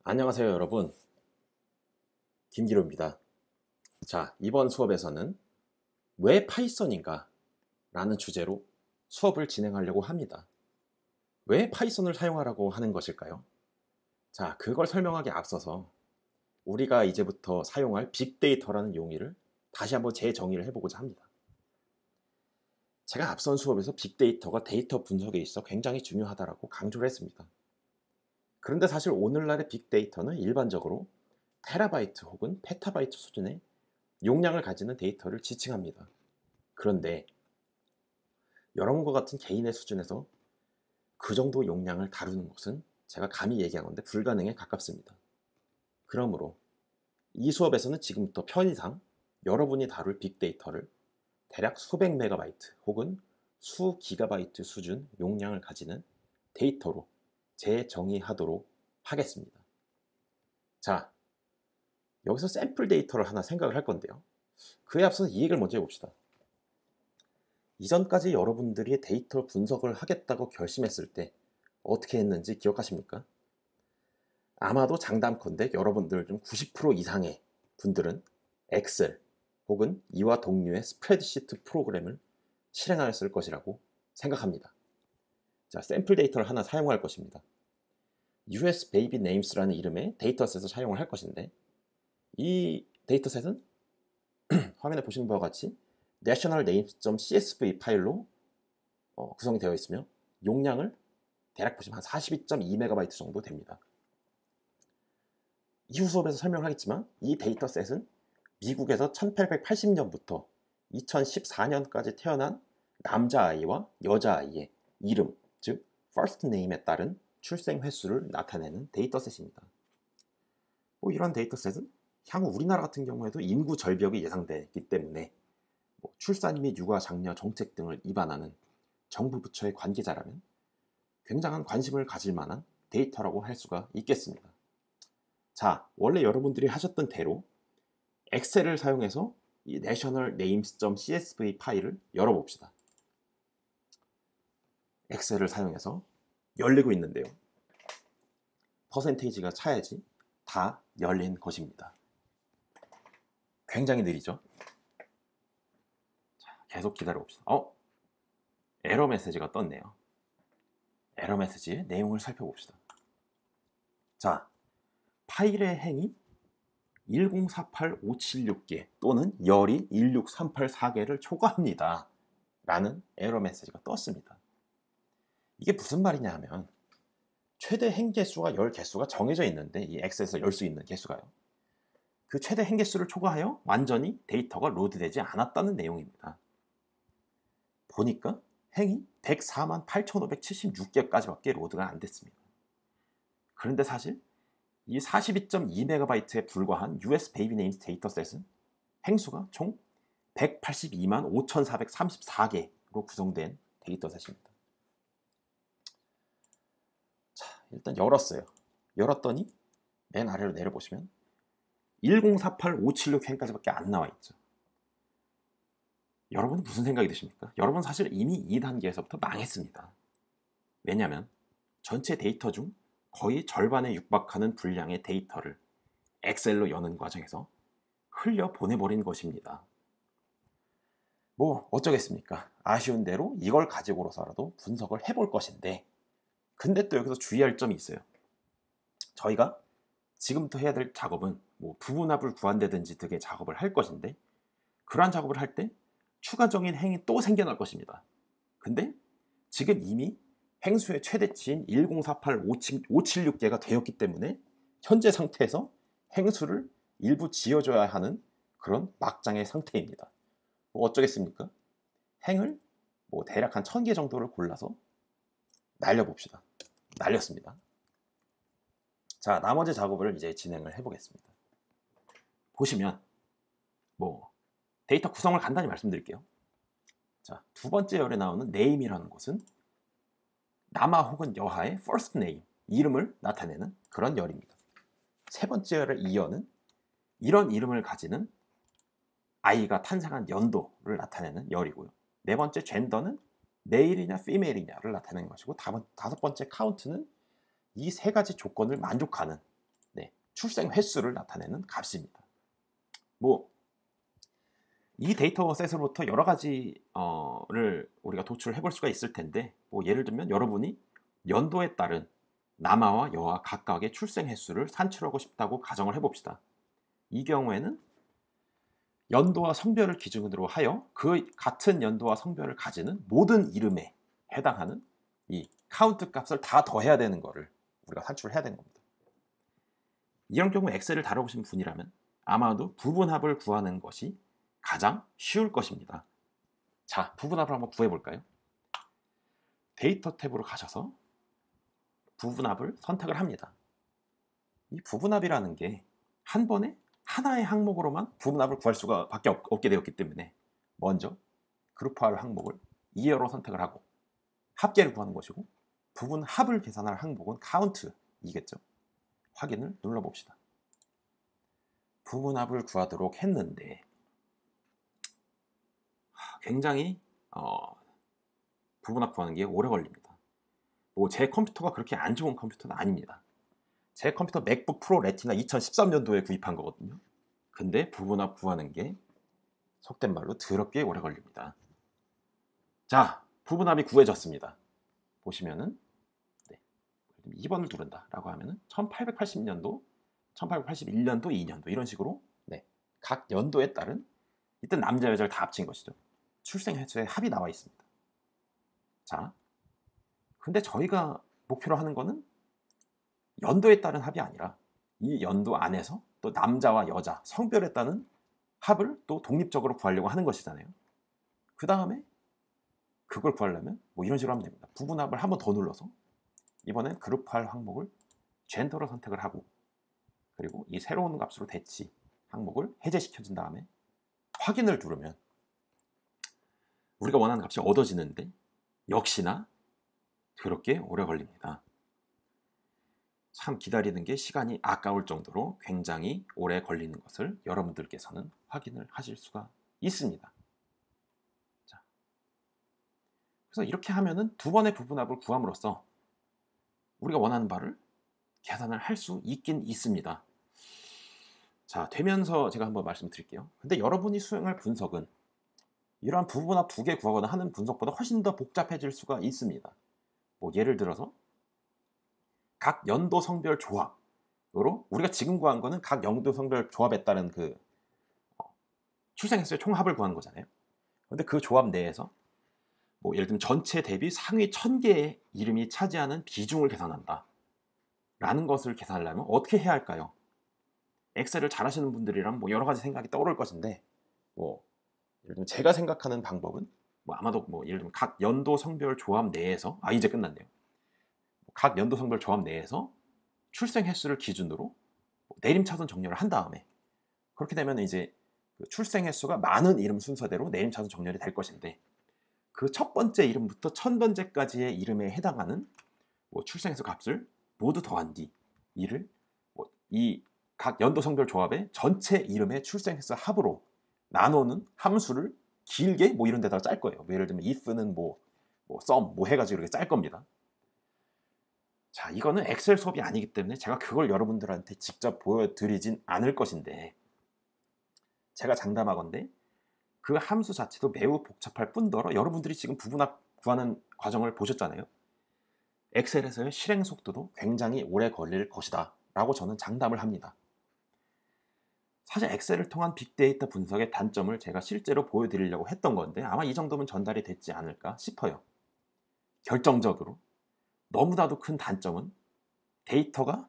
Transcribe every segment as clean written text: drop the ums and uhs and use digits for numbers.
안녕하세요 여러분, 김기로입니다. 자, 이번 수업에서는 왜 파이썬인가 라는 주제로 수업을 진행하려고 합니다. 왜 파이썬을 사용하라고 하는 것일까요? 자, 그걸 설명하기 앞서서 우리가 이제부터 사용할 빅데이터라는 용어를 다시 한번 재정의를 해보고자 합니다. 제가 앞선 수업에서 빅데이터가 데이터 분석에 있어 굉장히 중요하다고 강조를 했습니다. 그런데 사실 오늘날의 빅데이터는 일반적으로 테라바이트 혹은 페타바이트 수준의 용량을 가지는 데이터를 지칭합니다. 그런데 여러분과 같은 개인의 수준에서 그 정도 용량을 다루는 것은 제가 감히 얘기하건대 불가능에 가깝습니다. 그러므로 이 수업에서는 지금부터 편의상 여러분이 다룰 빅데이터를 대략 수백 메가바이트 혹은 수 기가바이트 수준 용량을 가지는 데이터로 재정의하도록 하겠습니다. 자, 여기서 샘플 데이터를 하나 생각을 할 건데요. 그에 앞서서 이 얘기를 먼저 해봅시다. 이전까지 여러분들이 데이터 분석을 하겠다고 결심했을 때 어떻게 했는지 기억하십니까? 아마도 장담컨대 여러분들 중 90% 이상의 분들은 엑셀 혹은 이와 동류의 스프레드시트 프로그램을 실행하였을 것이라고 생각합니다. 자, 샘플 데이터를 하나 사용할 것입니다. US Baby Names라는 이름의 데이터셋을 사용을 할 것인데, 이 데이터셋은 화면에 보시는 바와 같이 national names.csv 파일로 구성이 되어 있으며 용량을 대략 보시면 한 42.2MB 정도 됩니다. 이후 수업에서 설명하겠지만 이 데이터셋은 미국에서 1880년부터 2014년까지 태어난 남자아이와 여자아이의 이름, 즉 first name에 따른 출생 횟수를 나타내는 데이터셋입니다. 이런 데이터셋은 향후 우리나라 같은 경우에도 인구 절벽이 예상되기 때문에 출산 및 육아 장려 정책 등을 입안하는 정부 부처의 관계자라면 굉장한 관심을 가질 만한 데이터라고 할 수가 있겠습니다. 자, 원래 여러분들이 하셨던 대로 엑셀을 사용해서 이 nationalnames.csv 파일을 열어봅시다. 엑셀을 사용해서 열리고 있는데요. 퍼센테이지가 차야지 다 열린 것입니다. 굉장히 느리죠? 자, 계속 기다려봅시다. 에러 메시지가 떴네요. 에러 메시지의 내용을 살펴봅시다. 자, 파일의 행이 1048576개 또는 열이 16384개를 초과합니다 라는 에러 메시지가 떴습니다. 이게 무슨 말이냐 하면 최대 행 개수와 열 개수가 정해져 있는데, 이 엑셀에서 열 수 있는 개수가요, 그 최대 행 개수를 초과하여 완전히 데이터가 로드되지 않았다는 내용입니다. 보니까 행이 148,576개까지밖에 로드가 안 됐습니다. 그런데 사실 이 42.2MB에 불과한 US Baby Names 데이터셋은 행수가 총 182만 5,434개로 구성된 데이터셋입니다. 자, 일단 열었어요. 열었더니 맨 아래로 내려보시면 1048576행까지밖에 안 나와 있죠. 여러분은 무슨 생각이 드십니까? 여러분 사실 이미 2단계에서부터 망했습니다. 왜냐하면 전체 데이터 중 거의 절반에 육박하는 분량의 데이터를 엑셀로 여는 과정에서 흘려 보내버린 것입니다. 어쩌겠습니까? 아쉬운 대로 이걸 가지고서라도 분석을 해볼 것인데, 근데 또 여기서 주의할 점이 있어요. 저희가 지금부터 해야 될 작업은 부분합을 구한다든지 등의 작업을 할 것인데, 그러한 작업을 할 때 추가적인 행이 또 생겨날 것입니다. 근데 지금 이미 행수의 최대치인 1048576개가 되었기 때문에 현재 상태에서 행수를 일부 지어줘야 하는 그런 막장의 상태입니다. 어쩌겠습니까? 행을 대략 한 1000개 정도를 골라서 날려봅시다. 날렸습니다. 자, 나머지 작업을 이제 진행을 해보겠습니다. 보시면 데이터 구성을 간단히 말씀드릴게요. 자, 두 번째 열에 나오는 name이라는 것은 남아 혹은 여하의 first name, 이름을 나타내는 그런 열입니다. 세 번째 열의 이 열은 이런 이름을 가지는 아이가 탄생한 연도를 나타내는 열이고요. 네 번째 젠더는 메일이냐 피메일이냐를 나타내는 것이고, 다섯 번째 카운트는 이 세 가지 조건을 만족하는 출생 횟수를 나타내는 값입니다. 뭐 이 데이터셋으로부터 여러 가지를 우리가 도출해 볼 수가 있을 텐데, 뭐 예를 들면 여러분이 연도에 따른 남아와 여아 각각의 출생 횟수를 산출하고 싶다고 가정을 해봅시다. 이 경우에는 연도와 성별을 기준으로 하여 그 같은 연도와 성별을 가지는 모든 이름에 해당하는 이 카운트 값을 다 더해야 되는 거를 우리가 산출을 해야 되는 겁니다. 이런 경우 엑셀을 다뤄보신 분이라면 아마도 부분합을 구하는 것이 가장 쉬울 것입니다. 자, 부분합을 한번 구해볼까요? 데이터 탭으로 가셔서 부분합을 선택을 합니다. 이 부분합이라는 게 한 번에 하나의 항목으로만 부분합을 구할 수가 밖에 없게 되었기 때문에 먼저 그룹화할 항목을 이어로 선택을 하고 합계를 구하는 것이고, 부분합을 계산할 항목은 count이겠죠. 확인을 눌러봅시다. 부분합을 구하도록 했는데 굉장히 부분합 구하는 게 오래 걸립니다. 뭐 제 컴퓨터가 그렇게 안 좋은 컴퓨터는 아닙니다. 제 컴퓨터 맥북 프로 레티나 2013년도에 구입한 거거든요. 근데 부분합 구하는 게 속된 말로 더럽게 오래 걸립니다. 자, 부분합이 구해졌습니다. 보시면은 2번을 누른다 라고 하면은 1880년도, 1881년도, 2년도 이런 식으로 각 연도에 따른, 이때 남자 여자를 다 합친 것이죠. 출생 횟수의 합이 나와 있습니다. 자, 근데 저희가 목표로 하는 거는 연도에 따른 합이 아니라 이 연도 안에서 또 남자와 여자, 성별에 따른 합을 또 독립적으로 구하려고 하는 것이잖아요. 그 다음에 그걸 구하려면 뭐 이런 식으로 하면 됩니다. 부분합을 한 번 더 눌러서 이번엔 그룹할 항목을 젠더로 선택을 하고, 그리고 이 새로운 값으로 대치 항목을 해제시켜준 다음에 확인을 누르면 우리가 원하는 값이 얻어지는데 역시나 그렇게 오래 걸립니다. 참 기다리는 게 시간이 아까울 정도로 굉장히 오래 걸리는 것을 여러분들께서는 확인을 하실 수가 있습니다. 자, 그래서 이렇게 하면은 두 번의 부분합을 구함으로써 우리가 원하는 바를 계산을 할 수 있긴 있습니다. 자, 되면서 제가 한번 말씀드릴게요. 근데 여러분이 수행할 분석은 이러한 부분합 두 개 구하거나 하는 분석보다 훨씬 더 복잡해질 수가 있습니다. 뭐 예를 들어서 각 연도 성별 조합으로, 우리가 지금 구한 거는 각 연도 성별 조합에 따른 그 출생횟수의 총합을 구하는 거잖아요. 근데 그 조합 내에서 뭐 예를 들면 전체 대비 상위 1000개의 이름이 차지하는 비중을 계산한다 라는 것을 계산하려면 어떻게 해야 할까요? 엑셀을 잘 하시는 분들이랑 뭐 여러 가지 생각이 떠오를 것인데, 뭐 예를 들면 제가 생각하는 방법은 뭐 아마도 뭐 예를 들면 각 연도 성별 조합 내에서 이제 끝났네요. 각 연도 성별 조합 내에서 출생 횟수를 기준으로 내림차순 정렬을 한 다음에, 그렇게 되면 이제 그 출생 횟수가 많은 이름 순서대로 내림차순 정렬이 될 것인데, 그 첫 번째 이름부터 1000번째까지의 이름에 해당하는 뭐 출생 횟수 값을 모두 더한 뒤 이를 이 각 연도 성별 조합의 전체 이름의 출생 횟수 합으로 나누는 함수를 길게 뭐 이런 데다가 짤 거예요. 뭐 예를 들면 if는 뭐 sum 뭐 해가지고 이렇게 짤 겁니다. 자, 이거는 엑셀 수업이 아니기 때문에 제가 그걸 여러분들한테 직접 보여드리진 않을 것인데, 제가 장담하건대 그 함수 자체도 매우 복잡할 뿐더러 여러분들이 지금 부분합 구하는 과정을 보셨잖아요. 엑셀에서의 실행 속도도 굉장히 오래 걸릴 것이다 라고 저는 장담을 합니다. 사실 엑셀을 통한 빅데이터 분석의 단점을 제가 실제로 보여드리려고 했던 건데 아마 이 정도면 전달이 됐지 않을까 싶어요. 결정적으로 너무나도 큰 단점은 데이터가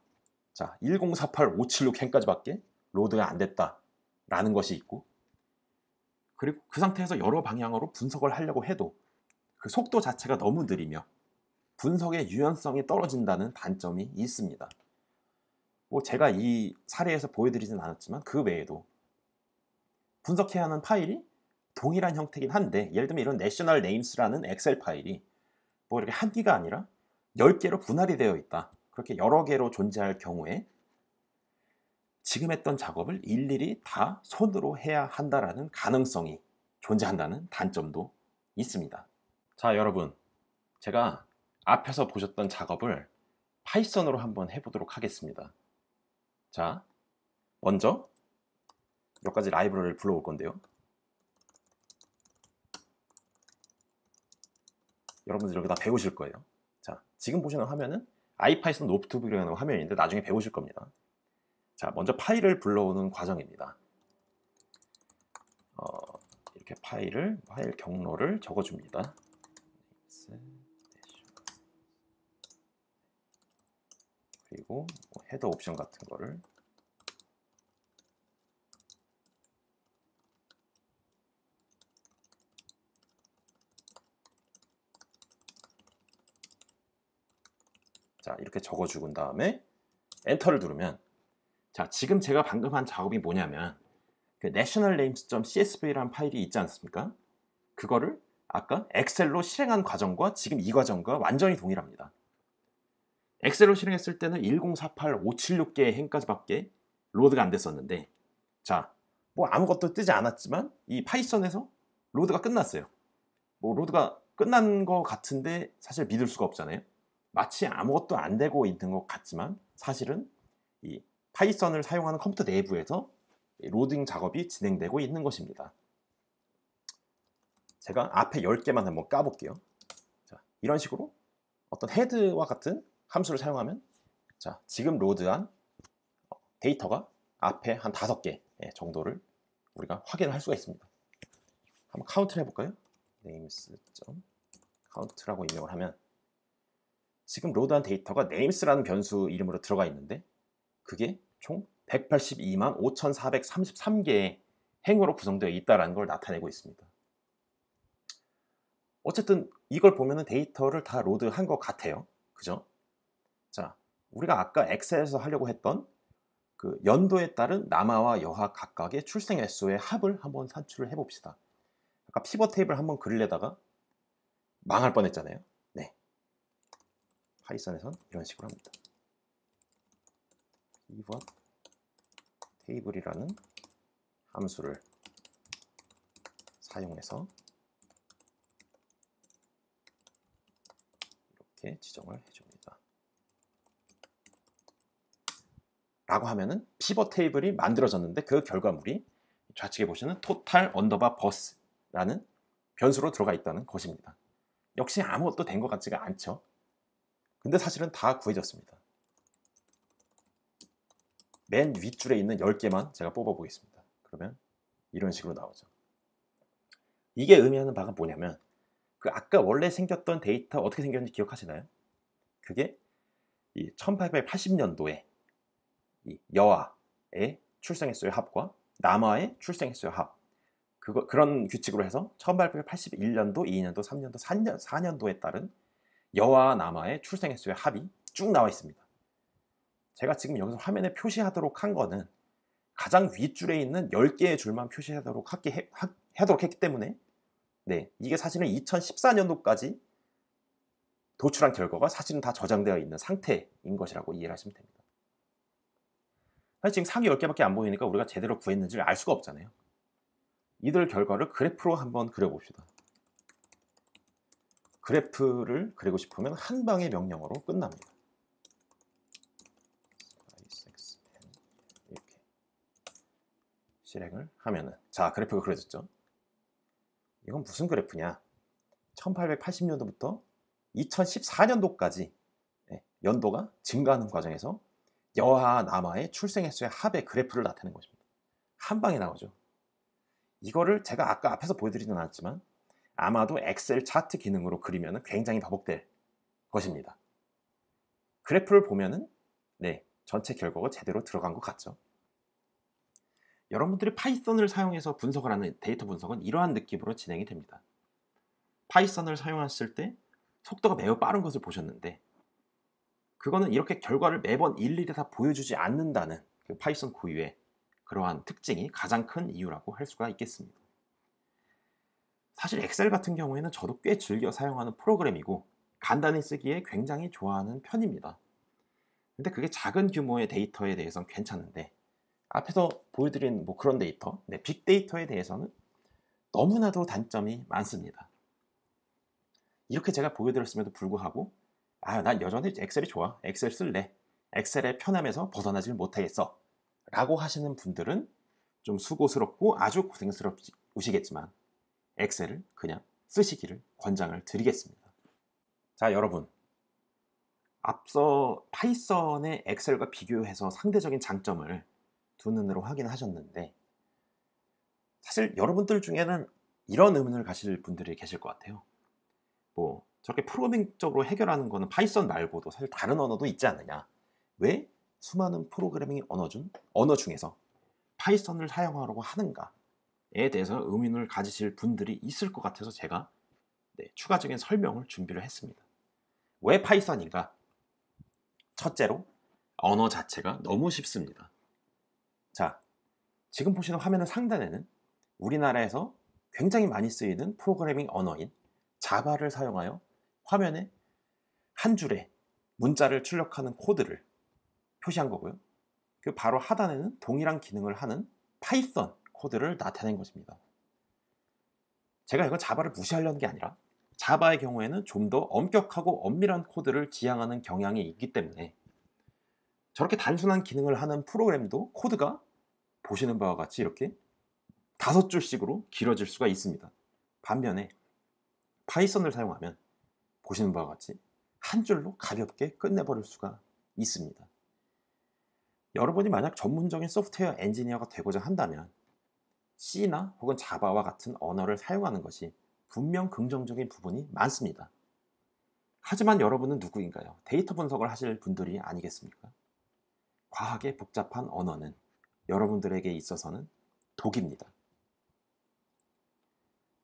1048576행까지밖에 로드가 안 됐다 라는 것이 있고, 그리고 그 상태에서 여러 방향으로 분석을 하려고 해도 그 속도 자체가 너무 느리며 분석의 유연성이 떨어진다는 단점이 있습니다. 뭐 제가 이 사례에서 보여드리진 않았지만 그 외에도 분석해야 하는 파일이 동일한 형태긴 한데, 예를 들면 이런 내셔널 네임스라는 엑셀 파일이 뭐 이렇게 한 개가 아니라 10개로 분할이 되어 있다, 그렇게 여러 개로 존재할 경우에 지금 했던 작업을 일일이 다 손으로 해야 한다라는 가능성이 존재한다는 단점도 있습니다. 자, 여러분, 제가 앞에서 보셨던 작업을 파이썬으로 한번 해보도록 하겠습니다. 자, 먼저 몇 가지 라이브러리를 불러올 건데요. 여러분들 여기 다 배우실 거예요. 자, 지금 보시는 화면은 아이파이썬 노트북이라는 화면인데 나중에 배우실 겁니다. 자, 먼저 파일을 불러오는 과정입니다. 이렇게 파일 경로를 적어줍니다. 그리고 헤더 옵션 같은 거를 자, 이렇게 적어주고 다음에 엔터를 누르면 자, 지금 제가 방금 한 작업이 뭐냐면 그 nationalnames.csv라는 파일이 있지 않습니까? 그거를 아까 엑셀로 실행한 과정과 지금 이 과정과 완전히 동일합니다. 엑셀로 실행했을 때는 1048576개의 행까지밖에 로드가 안 됐었는데 자, 뭐 아무것도 뜨지 않았지만 이 파이썬에서 로드가 끝났어요. 뭐 로드가 끝난 것 같은데 사실 믿을 수가 없잖아요. 마치 아무것도 안 되고 있는 것 같지만 사실은 이 파이썬을 사용하는 컴퓨터 내부에서 로딩 작업이 진행되고 있는 것입니다. 제가 앞에 10개만 한번 까볼게요. 자, 이런 식으로 어떤 헤드와 같은 함수를 사용하면 자, 지금 로드한 데이터가 앞에 한 5개 정도를 우리가 확인을 할 수가 있습니다. 한번 카운트를 해볼까요? names.count라고 입력을 하면 지금 로드한 데이터가 names라는 변수 이름으로 들어가 있는데 그게 총 182만 5,433개의 행으로 구성되어 있다는 걸 나타내고 있습니다. 어쨌든 이걸 보면 데이터를 다 로드한 것 같아요. 그죠? 자, 우리가 아까 엑셀에서 하려고 했던 그 연도에 따른 남아와 여하 각각의 출생 횟수의 합을 한번 산출을 해봅시다. 아까 피벗 테이블 한번 그리려다가 망할 뻔했잖아요. 네, 파이썬에선 이런 식으로 합니다. 피벗 테이블이라는 함수를 사용해서 이렇게 지정을 해줍니다. 라고 하면은 피벗 테이블이 만들어졌는데 그 결과물이 좌측에 보시는 total underbar bus라는 변수로 들어가 있다는 것입니다. 역시 아무것도 된 것 같지가 않죠. 근데 사실은 다 구해졌습니다. 맨 윗줄에 있는 10개만 제가 뽑아 보겠습니다. 그러면 이런 식으로 나오죠. 이게 의미하는 바가 뭐냐면 그 아까 원래 생겼던 데이터 어떻게 생겼는지 기억하시나요? 그게 이 1880년도에 이 여아의 출생횟수의 합과 남아의 출생횟수의 합 그런 규칙으로 해서 1881년도, 2년도, 3년도, 4년도에 따른 여아와 남아의 출생횟수의 합이 쭉 나와 있습니다. 제가 지금 여기서 화면에 표시하도록 한 거는 가장 윗줄에 있는 10개의 줄만 표시하도록 했기 때문에 네, 이게 사실은 2014년도까지 도출한 결과가 사실은 다 저장되어 있는 상태인 것이라고 이해를 하시면 됩니다. 사실 지금 상위 10개밖에 안 보이니까 우리가 제대로 구했는지를 알 수가 없잖아요. 이들 결과를 그래프로 한번 그려봅시다. 그래프를 그리고 싶으면 한 방의 명령어로 끝납니다. 이렇게 실행을 하면은 자, 그래프가 그려졌죠. 이건 무슨 그래프냐? 1880년도부터 2014년도까지 연도가 증가하는 과정에서 여하 남하의 출생 횟수의 합의 그래프를 나타내는 것입니다. 한 방에 나오죠. 이거를 제가 아까 앞에서 보여드리진 않았지만 아마도 엑셀 차트 기능으로 그리면 굉장히 버벅될 것입니다. 그래프를 보면은 네, 전체 결과가 제대로 들어간 것 같죠. 여러분들이 파이썬을 사용해서 분석을 하는 데이터 분석은 이러한 느낌으로 진행이 됩니다. 파이썬을 사용했을 때 속도가 매우 빠른 것을 보셨는데 그거는 이렇게 결과를 매번 일일이 다 보여주지 않는다는 그 파이썬 고유의 그러한 특징이 가장 큰 이유라고 할 수가 있겠습니다. 사실 엑셀 같은 경우에는 저도 꽤 즐겨 사용하는 프로그램이고 간단히 쓰기에 굉장히 좋아하는 편입니다. 근데 그게 작은 규모의 데이터에 대해서는 괜찮은데 앞에서 보여드린 뭐 그런 데이터, 빅데이터에 대해서는 너무나도 단점이 많습니다. 이렇게 제가 보여드렸음에도 불구하고 난 여전히 엑셀이 좋아. 엑셀 쓸래. 엑셀의 편함에서 벗어나질 못하겠어. 라고 하시는 분들은 좀 수고스럽고 아주 고생스러우시겠지만 엑셀을 그냥 쓰시기를 권장을 드리겠습니다. 자, 여러분, 앞서 파이썬의 엑셀과 비교해서 상대적인 장점을 두 눈으로 확인하셨는데, 사실 여러분들 중에는 이런 의문을 가실 분들이 계실 것 같아요. 뭐 저렇게 프로그래밍적으로 해결하는 거는 파이썬 말고도 사실 다른 언어도 있지 않느냐, 왜 수많은 프로그래밍 언어 중에서 파이썬을 사용하려고 하는가에 대해서 의문을 가지실 분들이 있을 것 같아서 제가 추가적인 설명을 준비를 했습니다. 왜 파이썬인가? 첫째로 언어 자체가 너무 쉽습니다. 자, 지금 보시는 화면의 상단에는 우리나라에서 굉장히 많이 쓰이는 프로그래밍 언어인 자바를 사용하여 화면에 한 줄에 문자를 출력하는 코드를 표시한 거고요. 그 바로 하단에는 동일한 기능을 하는 파이썬 코드를 나타낸 것입니다. 제가 이건 자바를 무시하려는 게 아니라 자바의 경우에는 좀 더 엄격하고 엄밀한 코드를 지향하는 경향이 있기 때문에 저렇게 단순한 기능을 하는 프로그램도 코드가 보시는 바와 같이 이렇게 5줄씩으로 길어질 수가 있습니다. 반면에 파이썬을 사용하면 보시는 바와 같이 한 줄로 가볍게 끝내버릴 수가 있습니다. 여러분이 만약 전문적인 소프트웨어 엔지니어가 되고자 한다면 C나 혹은 자바와 같은 언어를 사용하는 것이 분명 긍정적인 부분이 많습니다. 하지만 여러분은 누구인가요? 데이터 분석을 하실 분들이 아니겠습니까? 과하게 복잡한 언어는 여러분들에게 있어서는 독입니다.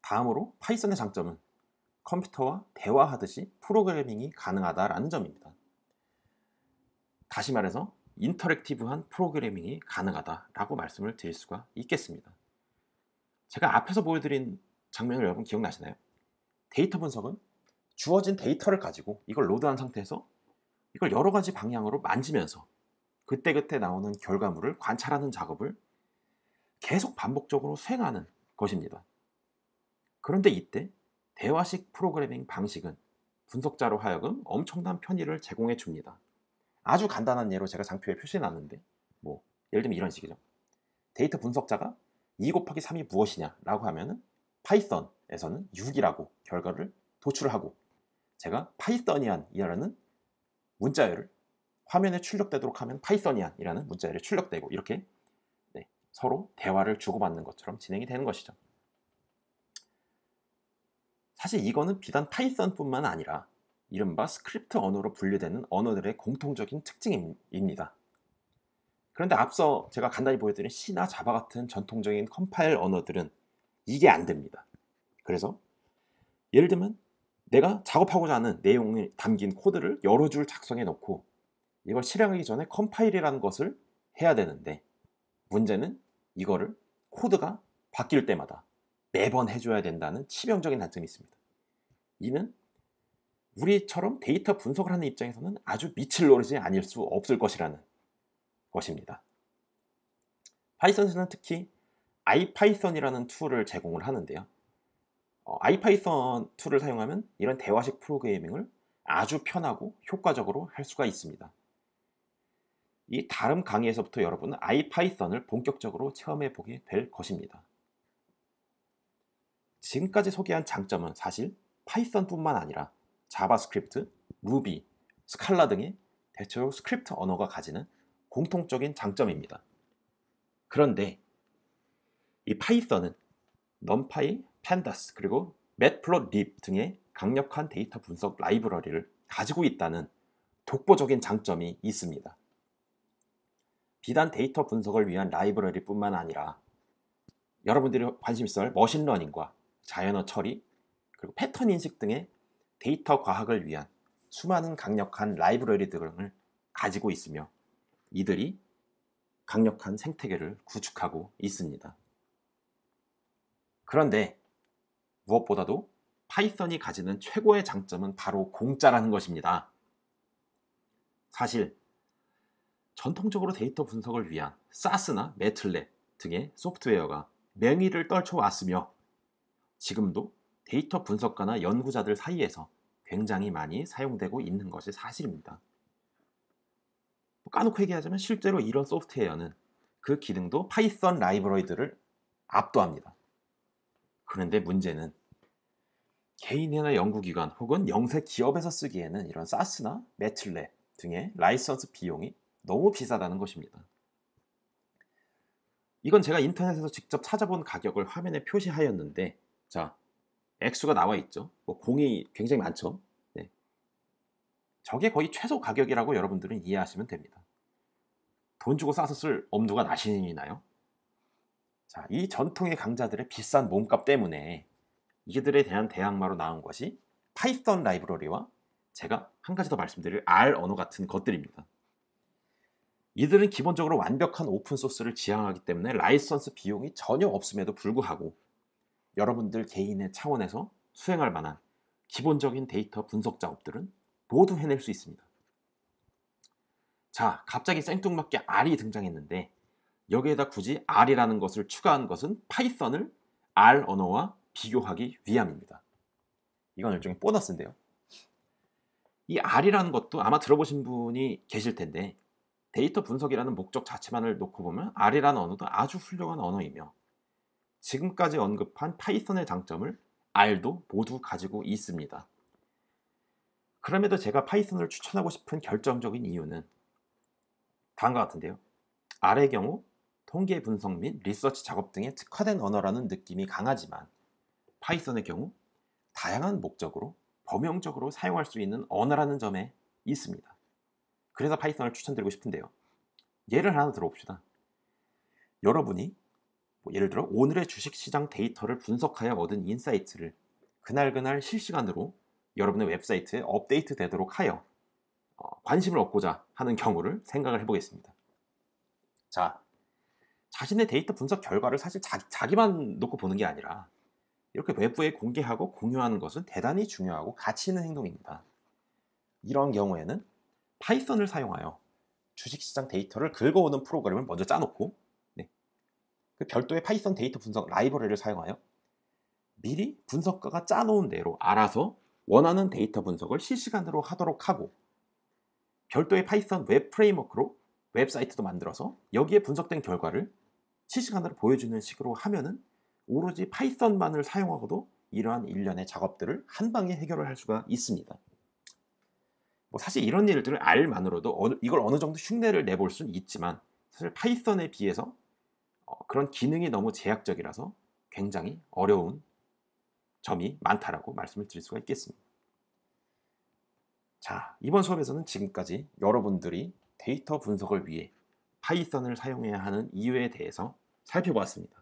다음으로 파이썬의 장점은 컴퓨터와 대화하듯이 프로그래밍이 가능하다라는 점입니다. 다시 말해서 인터랙티브한 프로그래밍이 가능하다라고 말씀을 드릴 수가 있겠습니다. 제가 앞에서 보여드린 장면을 여러분 기억나시나요? 데이터 분석은 주어진 데이터를 가지고 이걸 로드한 상태에서 이걸 여러 가지 방향으로 만지면서 그때그때 나오는 결과물을 관찰하는 작업을 계속 반복적으로 수행하는 것입니다. 그런데 이때 대화식 프로그래밍 방식은 분석자로 하여금 엄청난 편의를 제공해 줍니다. 아주 간단한 예로 제가 장표에 표시해 놨는데 예를 들면 이런 식이죠. 데이터 분석자가 2 곱하기 3이 무엇이냐 라고 하면은 파이썬에서는 6이라고 결과를 도출하고 제가 파이썬이안이라는 문자열을 화면에 출력되도록 하면 파이썬이안이라는 문자열이 출력되고 이렇게 서로 대화를 주고받는 것처럼 진행이 되는 것이죠. 사실 이거는 비단 파이썬뿐만 아니라 이른바 스크립트 언어로 분류되는 언어들의 공통적인 특징입니다. 그런데 앞서 제가 간단히 보여드린 C나 자바 같은 전통적인 컴파일 언어들은 이게 안 됩니다. 그래서 예를 들면 내가 작업하고자 하는 내용이 담긴 코드를 여러 줄 작성해 놓고 이걸 실행하기 전에 컴파일이라는 것을 해야 되는데 문제는 이거를 코드가 바뀔 때마다 매번 해줘야 된다는 치명적인 단점이 있습니다. 이는 우리처럼 데이터 분석을 하는 입장에서는 아주 미칠 노릇이 아닐 수 없을 것이라는 것입니다. 파이썬에서는 특히 아이파이썬이라는 툴을 제공을 하는데요. 아이파이썬 툴을 사용하면 이런 대화식 프로그래밍을 아주 편하고 효과적으로 할 수가 있습니다. 이 다음 강의에서부터 여러분은 아이파이썬을 본격적으로 체험해 보게 될 것입니다. 지금까지 소개한 장점은 사실 파이썬뿐만 아니라 자바스크립트, 루비, 스칼라 등의 대체로 스크립트 언어가 가지는 공통적인 장점입니다. 그런데 이 파이썬은 넘파이, 판다스, 그리고 매트플롯립 등의 강력한 데이터 분석 라이브러리를 가지고 있다는 독보적인 장점이 있습니다. 비단 데이터 분석을 위한 라이브러리뿐만 아니라 여러분들이 관심 있어 할 머신러닝과 자연어 처리, 그리고 패턴 인식 등의 데이터 과학을 위한 수많은 강력한 라이브러리 등을 가지고 있으며 이들이 강력한 생태계를 구축하고 있습니다. 그런데 무엇보다도 파이썬이 가지는 최고의 장점은 바로 공짜라는 것입니다. 사실 전통적으로 데이터 분석을 위한 사스나 매틀랩 등의 소프트웨어가 명의를 떨쳐왔으며 지금도 데이터 분석가나 연구자들 사이에서 굉장히 많이 사용되고 있는 것이 사실입니다. 까놓고 얘기하자면 실제로 이런 소프트웨어는 그 기능도 파이썬 라이브러리들을 압도합니다. 그런데 문제는 개인이나 연구기관 혹은 영세 기업에서 쓰기에는 이런 사스나 매틀랩 등의 라이선스 비용이 너무 비싸다는 것입니다. 이건 제가 인터넷에서 직접 찾아본 가격을 화면에 표시하였는데, 자, 액수가 나와 있죠. 공이 굉장히 많죠. 네. 저게 거의 최소 가격이라고 여러분들은 이해하시면 됩니다. 돈 주고 싸서 쓸 엄두가 나시나요? 자, 이 전통의 강자들의 비싼 몸값 때문에 이들에 대한 대항마로 나온 것이 파이썬 라이브러리와 제가 한 가지 더 말씀드릴 R 언어 같은 것들입니다. 이들은 기본적으로 완벽한 오픈소스를 지향하기 때문에 라이선스 비용이 전혀 없음에도 불구하고 여러분들 개인의 차원에서 수행할 만한 기본적인 데이터 분석 작업들은 모두 해낼 수 있습니다. 자, 갑자기 생뚱맞게 R이 등장했는데 여기에다 굳이 R이라는 것을 추가한 것은 파이썬을 R 언어와 비교하기 위함입니다. 이건 일종의 보너스인데요. 이 R이라는 것도 아마 들어보신 분이 계실 텐데 데이터 분석이라는 목적 자체만을 놓고 보면 R이라는 언어도 아주 훌륭한 언어이며 지금까지 언급한 파이썬의 장점을 R도 모두 가지고 있습니다. 그럼에도 제가 파이썬을 추천하고 싶은 결정적인 이유는 다음과 같은데요. R의 경우 통계 분석 및 리서치 작업 등에 특화된 언어라는 느낌이 강하지만 파이썬의 경우 다양한 목적으로 범용적으로 사용할 수 있는 언어라는 점에 있습니다. 그래서 파이썬을 추천드리고 싶은데요. 예를 하나 들어봅시다. 여러분이 예를 들어 오늘의 주식시장 데이터를 분석하여 얻은 인사이트를 그날 실시간으로 여러분의 웹사이트에 업데이트 되도록 하여 관심을 얻고자 하는 경우를 생각을 해보겠습니다. 자, 자신의 데이터 분석 결과를 사실 자기만 놓고 보는 게 아니라 이렇게 외부에 공개하고 공유하는 것은 대단히 중요하고 가치 있는 행동입니다. 이런 경우에는 파이썬을 사용하여 주식시장 데이터를 긁어오는 프로그램을 먼저 짜놓고 그 별도의 파이썬 데이터 분석 라이브러리를 사용하여 미리 분석가가 짜놓은 대로 알아서 원하는 데이터 분석을 실시간으로 하도록 하고 별도의 파이썬 웹 프레임워크로 웹사이트도 만들어서 여기에 분석된 결과를 실시간으로 보여주는 식으로 하면은 오로지 파이썬만을 사용하고도 이러한 일련의 작업들을 한 방에 해결을 할 수가 있습니다. 사실 이런 일들을 R만으로도 이걸 어느 정도 흉내를 내볼 수는 있지만 사실 파이썬에 비해서 그런 기능이 너무 제약적이라서 굉장히 어려운 점이 많다라고 말씀을 드릴 수가 있겠습니다. 자, 이번 수업에서는 지금까지 여러분들이 데이터 분석을 위해 파이썬을 사용해야 하는 이유에 대해서 살펴보았습니다.